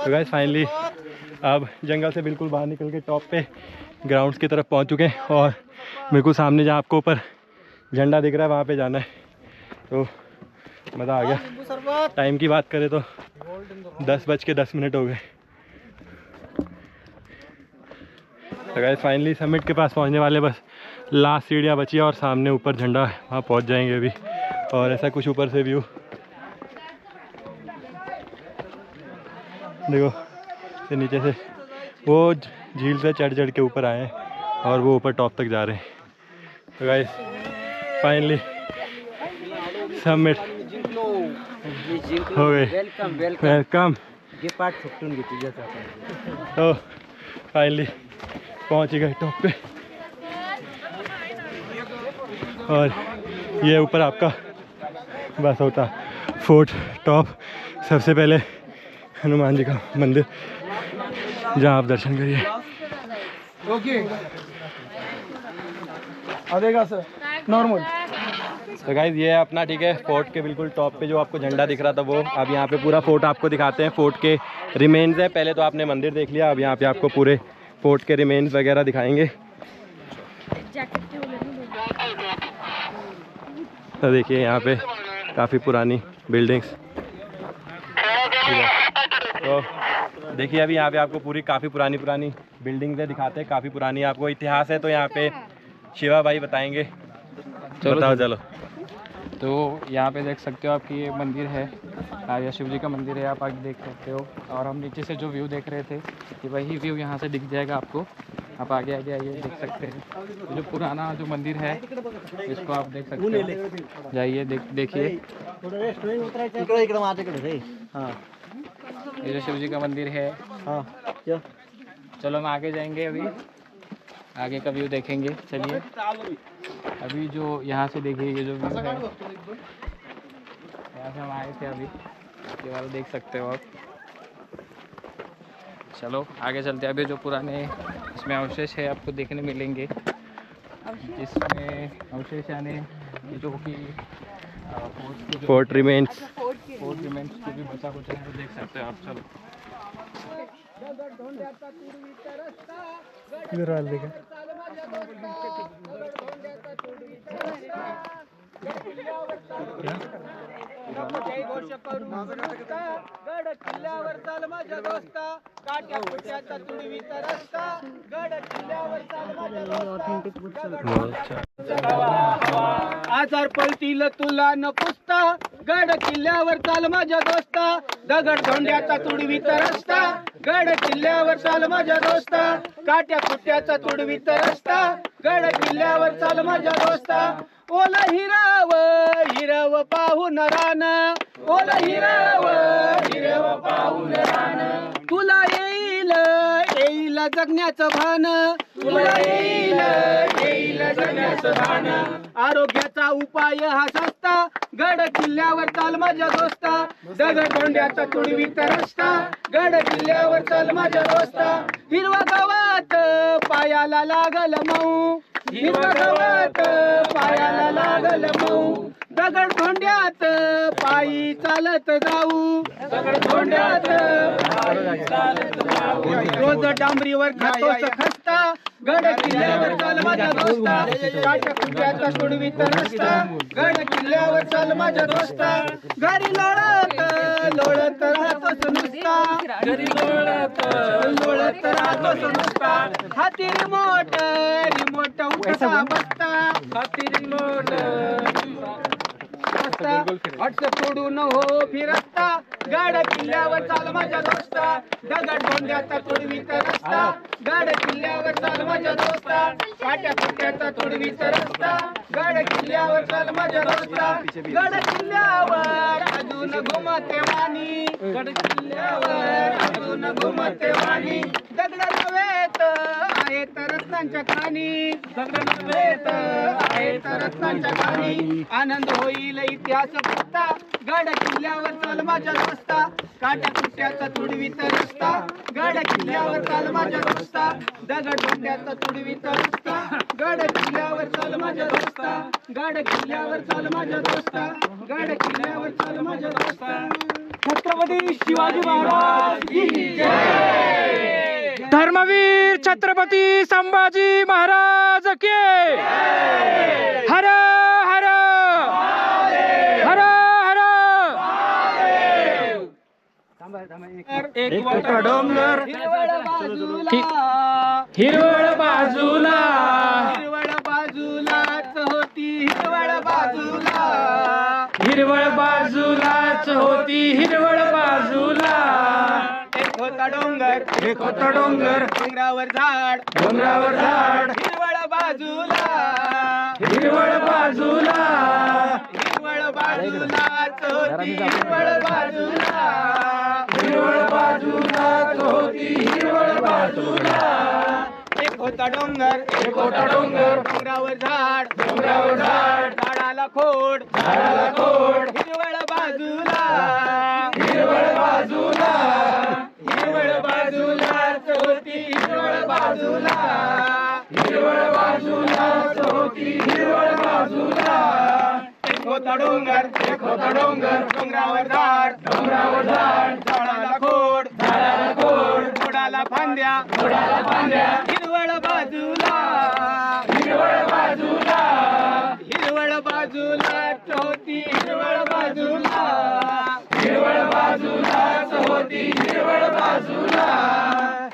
तो guys finally अब जंगल से बिल्कुल बाहर निकल के टॉप पे ग्राउंड्स की तरफ पहुंच चुके हैं और बिल्कुल सामने जहां आपको ऊपर झंडा दिख रहा है वहां पे जाना है। तो मज़ा आ गया। टाइम की बात करें तो 10:10 हो गए। तो गाइस फाइनली समिट के पास पहुंचने वाले, बस लास्ट सीढ़ियाँ बची है और सामने ऊपर झंडा है, वहाँ पहुंच जाएंगे अभी। और ऐसा कुछ ऊपर से व्यू देखो, तो नीचे से वो झील से चढ़ के ऊपर आए हैं और वो ऊपर टॉप तक जा रहे हैं। तो गाइस फाइनली समिट हो गए। वेलकम। तो फाइनली पहुंच गए टॉप पे और ये ऊपर आपका बस होता फोर्ट टॉप। सबसे पहले हनुमान जी का मंदिर जहाँ आप दर्शन करिए। ओके आदेगा सर नॉर्मल। तो गाइस ये है अपना, ठीक है, फोर्ट के बिल्कुल टॉप पे जो आपको झंडा दिख रहा था वो। अब यहाँ पे पूरा फोर्ट आपको दिखाते हैं। फोर्ट के रिमेन्स है। पहले तो आपने मंदिर देख लिया, अब यहाँ पे आपको पूरे फोर्ट के रिमेन्स वगैरह दिखाएंगे। तो देखिए यहाँ पे काफ़ी पुरानी बिल्डिंग्स। तो देखिए अभी यहाँ पे आपको पूरी काफ़ी पुरानी बिल्डिंग्स दिखाते हैं। काफ़ी पुरानी आपको इतिहास है। तो यहाँ पे शिवा भाई बताएंगे। बताओ चलो। तो यहाँ पे देख सकते हो आपकी ये मंदिर है, आर्या शिव जी का मंदिर है, आप आगे देख सकते हो। और हम नीचे से जो व्यू देख रहे थे कि वही व्यू यहाँ से दिख जाएगा आपको। आप आगे आइए देख सकते हैं जो पुराना जो मंदिर है इसको आप देख सकते हो। जाइए देखिए। हाँ ये जो शिव जी का मंदिर है। हाँ चलो हम आगे जाएंगे, अभी आगे का व्यू देखेंगे। चलिए अभी जो यहाँ से देखिए ये जो व्यू है, यहाँ से हम आए थे अभी, ये वाला देख सकते हो आप। चलो आगे चलते हैं। अभी जो पुराने इसमें अवशेष है आपको देखने मिलेंगे, जिसमें अवशेष यानी जो कि फोर्ट रिमेन्स जो भी बचा कुछ है वो देख सकते हो आप। चलो इधर आ लेगा। गड किल्ल्यावर चाल माझ्या दोस्ता, काट्या कुट्याचा तुडवीचा रस्ता, गड किल्ल्यावर चाल माझ्या दोस्ता, आजार पळतील तुला न पुसता, गड किल्ल्यावर चाल माझ्या दोस्ता, दगड धोंड्याचा तुडवीचा रस्ता, गड किल्ल्यावर चाल माझ्या दोस्ता, काट्या कुट्याचा तुडवीचा रस्ता, गड किल्ल्यावर चाल माझ्या दोस्ता, ओला हिराव पाहून रान, ओला हिराव पाहून रान, तुला येईल जगण्याचं भान, तुला येईल जगण्याचं भान, आरोग्याचा उपाय हा सस्ता, गड किल्ल्यावर चाल माझ्या दोस्ता, दगड धोंड्याचा तुडवीचा रस्ता, गड किल्ल्यावर चाल माझ्या दोस्ता, हिरवा गावात पायाला लागल मऊ, हिरवा गावात पायाला लागल मऊ, दगड धोंड्यात पायी चालत जाऊ, दगड धोंड्यात पायी चालत जाऊ, रोज डांबरीवर खातोस खस्ता, गड किल्ल्यावर चाल माझ्या दोस्ता, काट्या कुट्याचा तुडवीचा रस्ता, गड किल्ल्यावर चाल माझ्या दोस्ता, घरी लोळत राहतोस नुसता, घरी लोळत राहतोस नुसता, हाती रिमोट उठता बसता, हाती रिमोट व्हॉट्सअप सोडून हो फिरस्ता, गड किल्ल्यावर चाल माझ्या दोस्ता, दगड धोंड्याचा तुडवीचा रस्ता, गड किल्ल्यावर चाल माझ्या दोस्ता, काट्या कुट्याचा तुडवीचा रस्ता, गड किल्ल्यावर चाल माझ्या दोस्ता, गड किल्ल्यावर अजून घुमते वाणी, गड किल्ल्यावर अजून घुमते वाणी, दगड नव्हेत आहेत रत्नांच्या खाणी, दगड नव्हेत आहेत रत्नांच्या खाणी, आनंद होईल इतिहास पुसता, गड किल्ल्यावर चाल माझ्या दोस्ता, काट्या कुट्याचा तुडवीचा रस्ता, गड किल्ल्यावर चाल माझ्या दोस्ता, दगड धोंड्याचा तुडवीचा रस्ता, गड किल्ल्यावर चाल माझ्या दोस्ता, गड किल्ल्यावर चाल माझ्या दोस्ता, गड किल्ल्यावर चाल माझ्या दोस्ता, छत्रपती शिवाजी महाराज की जय. धर्मवीर छत्रपती संभाजी महाराज के हर हर हर हर एक मोठा डोंगर हिरवळ बाजूला हिरवळ बाजूला हिरवळ बाजूलाच होती हिरवळ बाजूला हिरवळ बाजूलाच होती हिरवळ बाजूला एक होता डोंगर डोंगरावर झाड हिरवळ बाजूला हिरवळ बाजूला हिरवळ बाजूलाच होती हिरवळ बाजूला हिरवळ बाजूलाच होती हिरवळ बाजूला एक होता डोंगर डोंगरावर झाड झाडाला खोड हिरवळ बाजूला हिरवळ बाजूला हिरवळ बाजूलाच होती हिरवळ बाजूला हिरवळ बाजूलाच होती हिरवळ बाजूला एक होता डोंगर डोंगरावर झाड झाडाला खोड खोडाला फांद्या हिरवळ बाजूला हिरवळ बाजूलाच होती हिरवळ बाजूला हिरवळ बाजूलाच होती हिरवळ बाजूला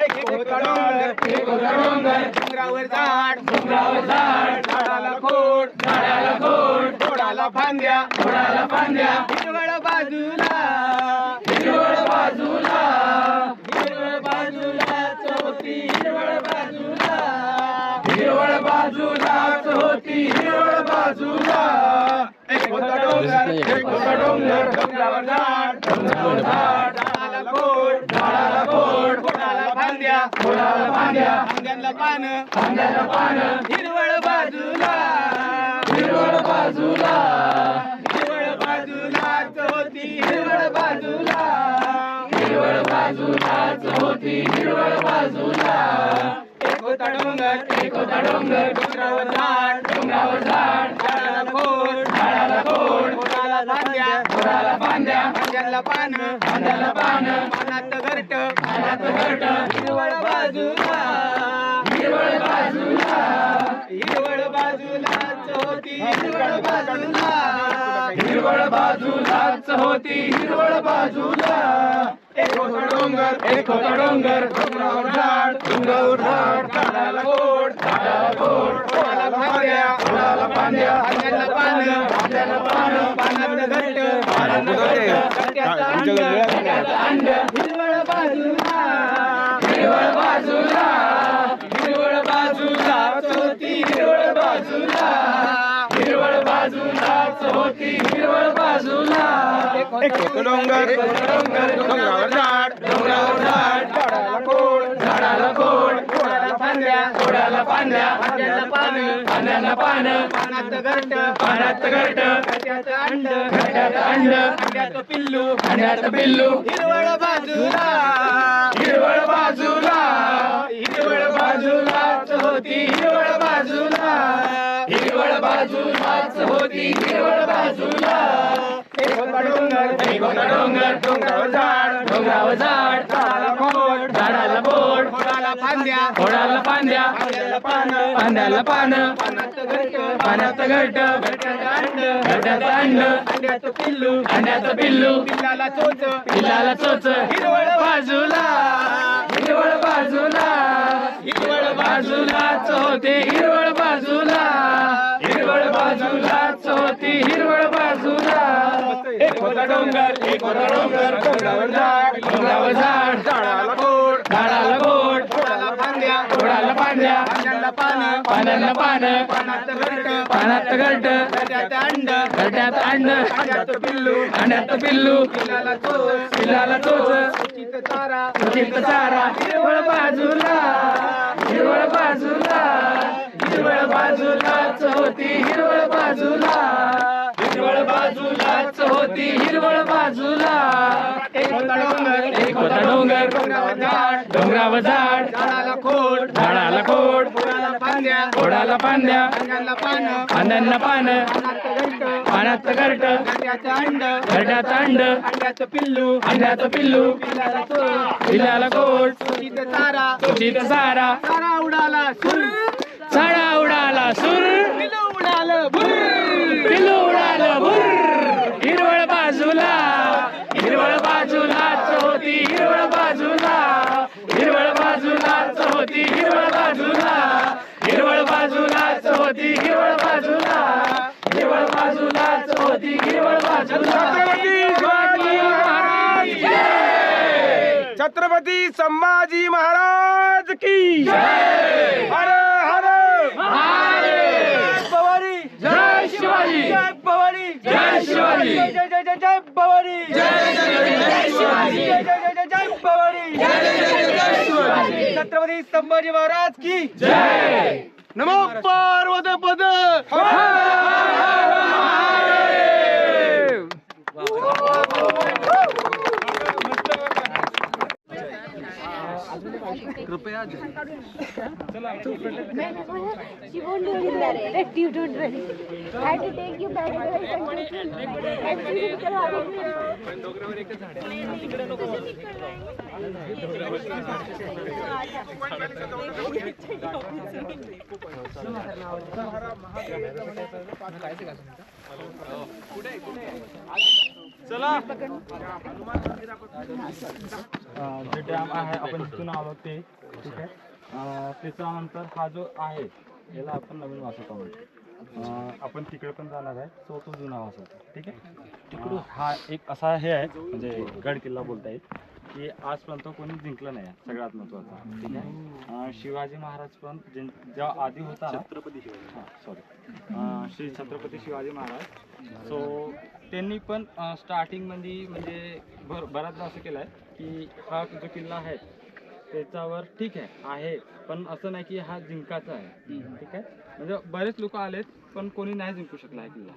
एक होता डोंगर डोंगरावर झाड झाडाला खोड खोडाला फांद्या हिरवळ बाजूला हिरवळ बाजूला हिरवळ बाजूलाच होती हिरवळ बाजूला हिरवळ बाजूलाच होती हिरवळ बाजूला एक होता डोंगर डोंगरावर झाड झाडाला खोड खोडाला फांद्या फांद्यांना पानं हिरवळ बाजूला हिरवळ बाजूला हिरवळ बाजूलाच होती हिरवळ बाजूला हिरवळ बाजूलाच होती हिरवळ बाजूला एक होता डोंगर डोंगरावर झाड झाडाला खोड खोडाला फांद्या फांद्यांना पानं पानात घरट हिरवळ बाजूला हिरवळ बाजूला हिरवळ बाजूलाच होती हिरवळ बाजूला हिरवळ बाजूलाच होती हिरवळ बाजूला एक होता डोंगर डोंगरावर झाड झाडाला खोड खोडाला फांद्या फांद्यांना पानं पानात घरट घरट्याचं अंड हिरवळ बाजूला हिरवळ बाजूला हिरवळ बाजूलाच होती हिरवळ बाजूला हिरवळ बाजूलाच होती हिरवळ बाजूला एक होता डोंगरावर झाड झाडाला खोड खोडाला फांद्या फांद्यांना पानं पानात घरट घरट्याचं अंड अंड्याचं पिल्लू हिरवळ बाजूला हिरवळ बाजूला हिरवळ बाजूलाच होती हिरवळ बाजूला हिरवळ बाजूलाच होती हिरवळ बाजूला एक होता डोंगर डोंगरावर झाड झाडाला बोट खोडाला फांद्या फांद्या फांद्याला पानं पानात घरट घरट्याचं अंड अंड्याचं पिल्लू पिल्लाला चोच हिरवळ बाजूला हिरवळ बाजूलाच होते हिरवळ बाजूला हिरवळ बाजूलाच होती हिरवळ बाजूला एक होता डोंगर डोंगरावर झाड झाडाला खोड खोडाला फांद्या फांद्या पानांना पानं पानात घरट घरट्यात अंड अंड्याचं पिल्लू पिल्लाला चोच पिल्लाला चोच चित्त चारा हिरवळ बाजूला हिरवळ बाजूलाच होती हिरवळ बाजूलाच होती हिरवळ बाजूला एक होता डोंगर डोंगरावर झाड झाडाला खोड खोडाला फांद्या फांद्यांना पानं पाण्यात घरट घरट्याचं अंड घरट्याचं अंड अंड्याचं पिल्लू अंड्याचं पिल्लू पिल्लाला चोच पिल्लाला कोट तुझीत चारा तुझीत सारा चारा उडाला सुर साडा उडाला सुर पिल्लू उडालं भुर्र पिल्लू उडालं भुर्र हिरवळ बाजूला हिरवळ बाजूलाच होती हिरवळ बाजूला हिरवळ बाजूलाच होती हिरवळ बाजूला हिरवळ बाजूलाच होती हिरवळ बाजूला हिरवळ बाजूलाच होती हिरवळ बाजूला छत्रपती संभाजी महाराज की हर हर पवारी जय शिवाजी जय पवारी जय शिवाजी जय जय जय जय पवारी जय जय जय शिवाजी जय जय जय जय पवारी जय शिवाजी छत्रपती संभाजी महाराज की जय नमो पार्वती पद She won't do it direct. You don't worry. I have to take you back and जे डॅम आहे आपण तिथून आलो ते ठीक आहे त्याच्यानंतर हा जो आहे याला आपण नवीन वासोटा म्हणतो आपण तिकडे पण जाणार आहे तो जुना वासोटा ठीक आहे तिकडून हा एक असा हे आहे म्हणजे गड किल्ला बोलता येईल की आजपर्यंत कोणी जिंकलं नाही आहे सगळ्यात महत्त्वाचा ठीक आहे शिवाजी महाराज पण जेव्हा आधी होता छत्रपती शिवाजी सॉरी श्री छत्रपती शिवाजी महाराज सो त्यांनी पण स्टार्टिंगमध्ये म्हणजे बऱ्याचदा असं केलं आहे की हा जो किल्ला आहे त्याच्यावर ठीक आहे पण असं नाही की हा जिंकाचा आहे ठीक आहे म्हणजे बरेच लोक आलेत पण कोणी नाही जिंकू शकला हा किल्ला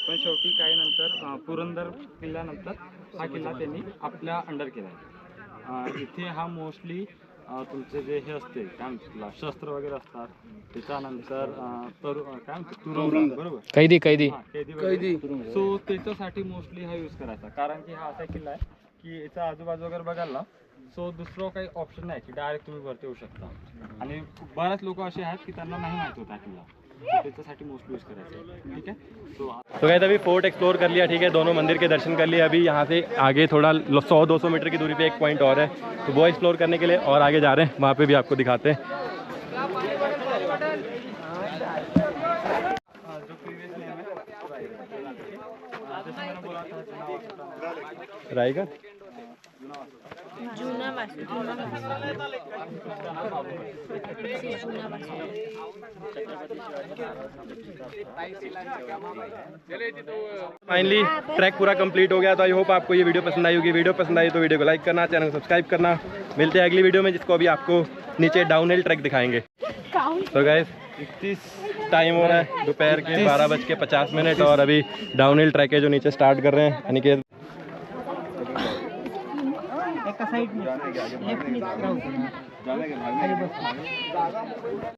पण शेवटी काही नंतर पुरंदर किल्ल्यानंतर हा किल्ला त्यांनी आपल्या अंडर केला आहे इथे हा मोस्टली तुमचे जे हे असते काय म्हणतात शस्त्र वगैरे असतात त्याच्यानंतर काय म्हणतात तुरुंग बरोबर कैदी कैदी कैदी सो त्याच्यासाठी मोस्टली हा यूज करायचा कारण की हा असा किल्ला आहे की याचा आजूबाजू वगैरे बघायला ना सो दुसरं काही ऑप्शन नाही की डायरेक्ट तुम्ही वरती येऊ शकता आणि बरेच लोक असे आहेत की त्यांना नाही माहित होता किल्ला त्याच्यासाठी मोस्टली यूज करायचा ठीक आहे तो गए अभी फोर्ट एक्सप्लोर कर लिया ठीक है दोनों मंदिर के दर्शन कर लिए अभी यहाँ से आगे थोड़ा 100-200 मीटर की दूरी पे एक पॉइंट और है तो वो एक्सप्लोर करने के लिए और आगे जा रहे हैं वहाँ पे भी आपको दिखाते हैं जो प्रीवियस नेम है जैसे मैंने बोला था रायगढ़ फाइनली ट्रैक पूरा कंप्लीट हो गया तो आई होप आपको ये वीडियो पसंद आई होगी वीडियो पसंद आई तो वीडियो को लाइक करना चैनल को सब्सक्राइब करना मिलते हैं अगली वीडियो में जिसको अभी आपको नीचे डाउन हिल ट्रैक दिखाएंगे तो गाइस 31 टाइम हो रहा है दोपहर के 12:50 और अभी डाउन हिल ट्रैक है जो नीचे स्टार्ट कर रहे हैं अनिकेत एका साईडने